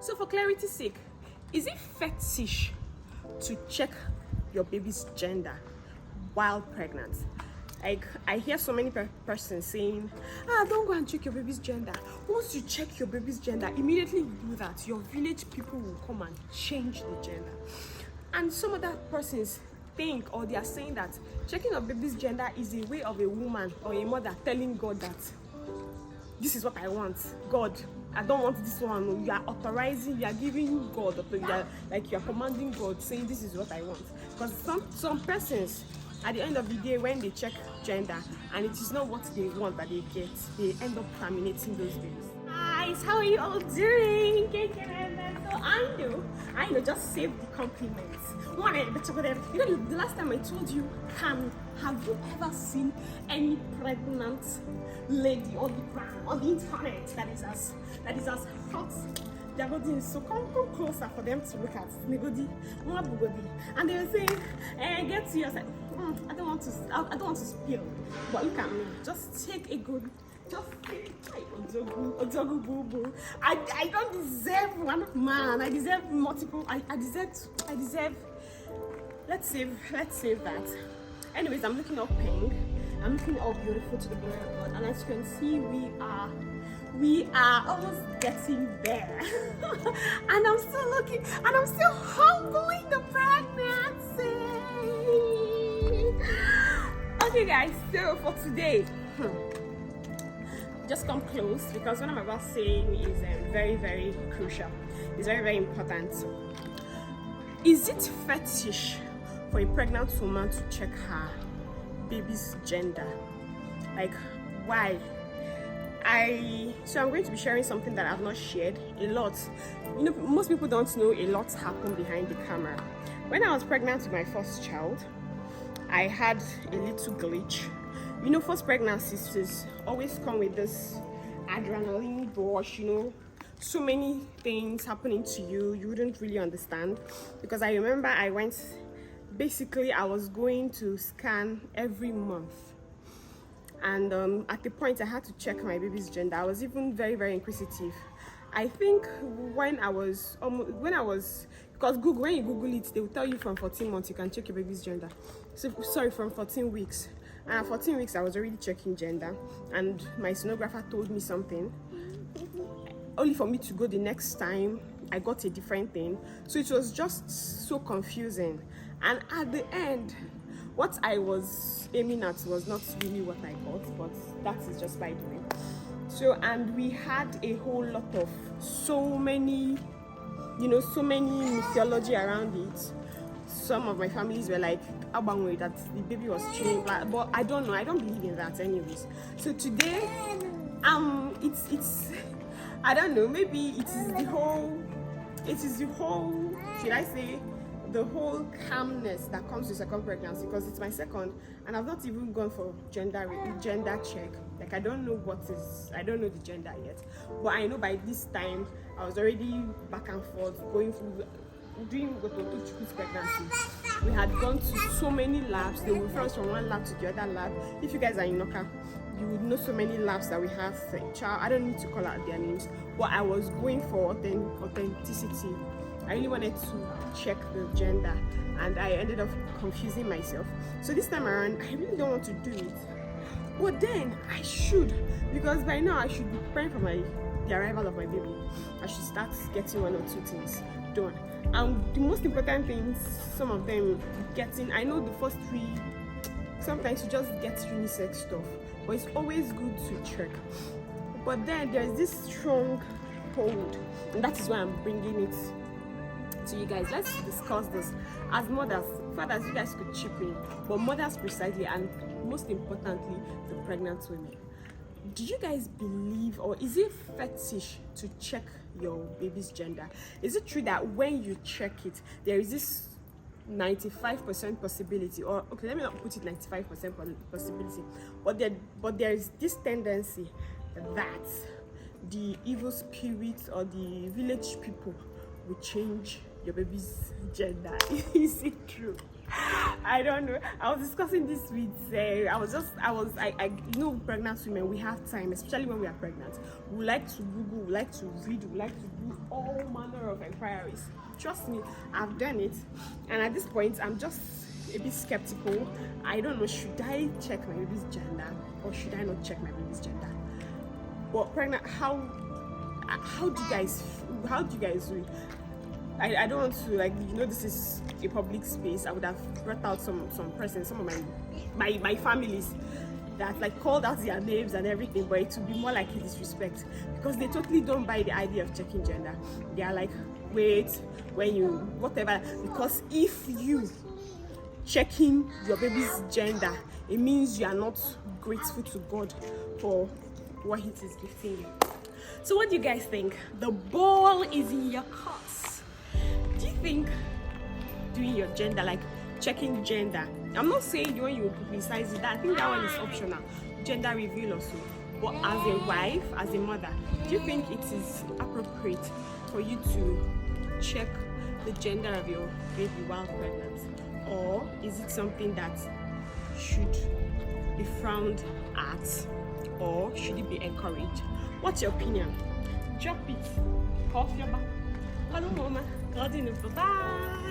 So for clarity's sake, is it fetish to check your baby's gender while pregnant? Like, I hear so many persons saying, don't go and check your baby's gender. Once you check your baby's gender, immediately you do that, your village people will come and change the gender. And some other persons think, or they are saying that checking your baby's gender is a way of a woman or a mother telling God that this is what I want. God, I don't want this one. You are authorizing, you are giving God, you are commanding God, saying this is what I want. Because some persons, at the end of the day, when they check gender and it is not what they want that they get, they end up terminating those babies. Guys, how are you all doing? So I know, just save the compliments. You know, the last time I told you, Cam, have you ever seen any pregnant lady on the internet that is as hot? Their body is so come closer for them to look at. And they were saying, get to yourself. I don't want to spill, but look at me. Just take a good. Just take Odogu boo boo. I don't deserve one man. I deserve multiple. I deserve. Let's save that. Anyways, I'm looking all pink. I'm looking all beautiful to the glory of God. And as you can see, we are almost getting there. And I'm still looking, and I'm still humbling the pregnancy. Okay, guys. So for today. Just come close, because what I'm about to say is very, very crucial. It's very, very important. Is it fetish for a pregnant woman to check her baby's gender? Like, why? So I'm going to be sharing something that I've not shared a lot. You know, most people don't know a lot happened behind the camera. When I was pregnant with my first child, I had a little glitch. You know, first pregnancies always come with this adrenaline rush, you know, so many things happening to you, you wouldn't really understand. Because I remember I was going to scan every month. And at the point I had to check my baby's gender. I was even very, very inquisitive. I think when I was, because when you Google it, they will tell you from 14 months you can check your baby's gender. So, sorry, from 14 weeks. And at 14 weeks, I was already checking gender, and my sonographer told me something. Only for me to go the next time, I got a different thing. So it was just so confusing. And at the end, what I was aiming at was not really what I got, but that is just by the way. So, and we had a whole lot of so many mythology around it. Some of my families were like, that the baby was chewing, but I don't know. I don't believe in that, anyways. So today, it's I don't know. Maybe it is the whole. Should I say, the whole calmness that comes with second pregnancy, because it's my second, and I've not even gone for gender check. Like, I don't know the gender yet, but I know by this time I was already back and forth going through. During pregnancy, we had gone to so many labs. They will refer us from one lab to the other lab. If you guys are in Noka, you would know so many labs that we have. I don't need to call out their names, but I was going for authenticity. I really wanted to check the gender, and I ended up confusing myself. So this time around, I really don't want to do it, but then I should, because by now I should be preparing for the arrival of my baby. I should start getting one or two things done. The most important things, some of them getting, I know the first three, sometimes you just get unisex stuff, but it's always good to check. But then there's this strong hold, and that is why I'm bringing it to you guys. Let's discuss this. As mothers, fathers, you guys could chip in, but mothers precisely, and most importantly, the pregnant women. Do you guys believe, or is it fetish to check your baby's gender? Is it true that when you check it, there is this 95% possibility, or okay, let me not put it 95% possibility, but there is this tendency that the evil spirits or the village people will change your baby's gender? Is it true? I don't know. I was discussing this with I know pregnant women, we have time, especially when we are pregnant. We like to Google, we like to read, we like to do all manner of inquiries. Trust me, I've done it, and at this point I'm just a bit skeptical. I don't know, should I check my baby's gender or should I not check my baby's gender? But pregnant, how do you guys do it? I don't want to, like, this is a public space. I would have brought out some persons, some of my families that like called out their names and everything, but it would be more like a disrespect because they totally don't buy the idea of checking gender. They are like, wait, when you whatever, because if you checking your baby's gender, it means you are not grateful to God for what He is gifting you. So what do you guys think? The ball is in your court. Do you think doing your gender, like checking gender, I'm not saying when you publicize it, I think that one is optional, gender reveal also, but as a wife, as a mother, do you think it is appropriate for you to check the gender of your baby while pregnant, or is it something that should be frowned at, or should it be encouraged? What's your opinion? Drop it. Cough your back. Hello, mama. God in the bye.